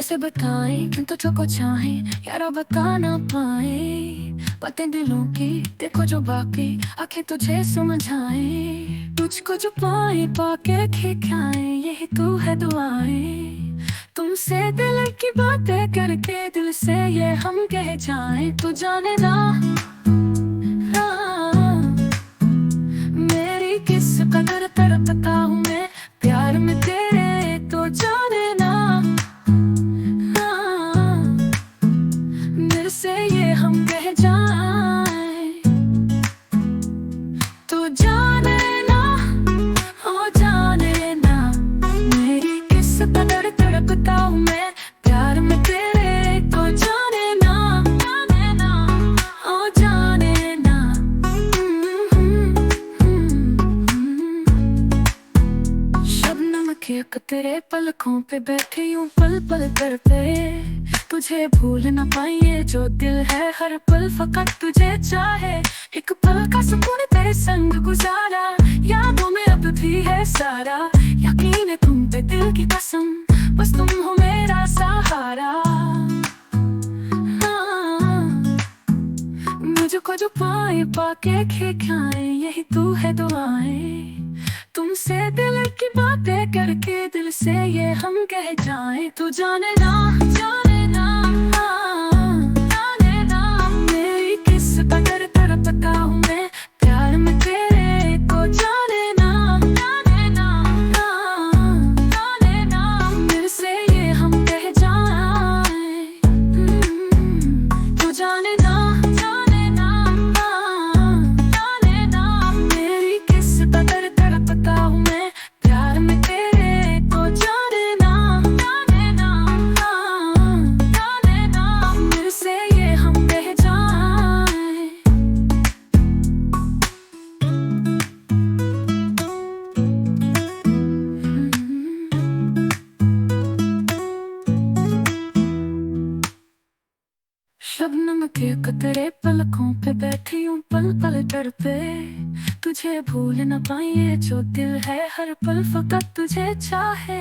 कैसे बताएं तुम तो को चाहे यारा बता ना पाए। बातें दिलों की देखो जो बाकी आंखें तुझे समझाए। तुझको जो पाए पाके खिखाए यही तू है दुआएं। तुमसे दिल की बातें करके दिल से ये हम कह जाए। तू जाने ना मेरी किस कदर तड़पता हूँ मैं प्यार में तेरे। तो जाने ना दिल से ये हम कह जाए। तो जाने ना हो जाने ना मेरी किस कदर तड़पता हूँ मैं प्यार में तेरे। तो जाने ना हो जाने ना। शबनम के कतरे पलकों पे बैठी हूँ पल पल कर पे। तुझे भूल ना पाइए जो दिल है हर पल फकत तुझे चाहे। एक पल का सुकून तेरे संग गुजारा यादों में अब भी है सारा। यकीन है तुम पे दिल की कसम बस तुम हो मेरा सहारा। मुझको जो पाए पाके खिखाए यही तू है दुआएं। तुमसे दिल की बातें करके दिल से ये हम कह जाए। तू जाने ना जाने ना जाने ना मेरी किस कदर तड़पता हूँ मैं प्यार में तेरे। को जाने ना जाने ना जाने ना दिल से ये हम कह जाए। तू जाने ना जाने ना जाने ना मेरी किस कदर तड़पता हूँ मैं प्यार में तेरे। तो जाने ना जाने ना जाने ना दिल से ये हम कह जाए। शबनम के कतरे पलकों पे बैठी हूँ पल पल डर पे। तुझे भूल न पाइए जो दिल है हर पल फकत तुझे चाहे।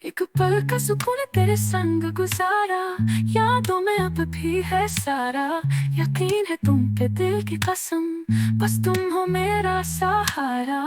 एक पल का सुकून तेरे संग गुजारा यादों में अब भी है सारा। यकीन है तुम पे दिल की कसम बस तुम हो मेरा सहारा।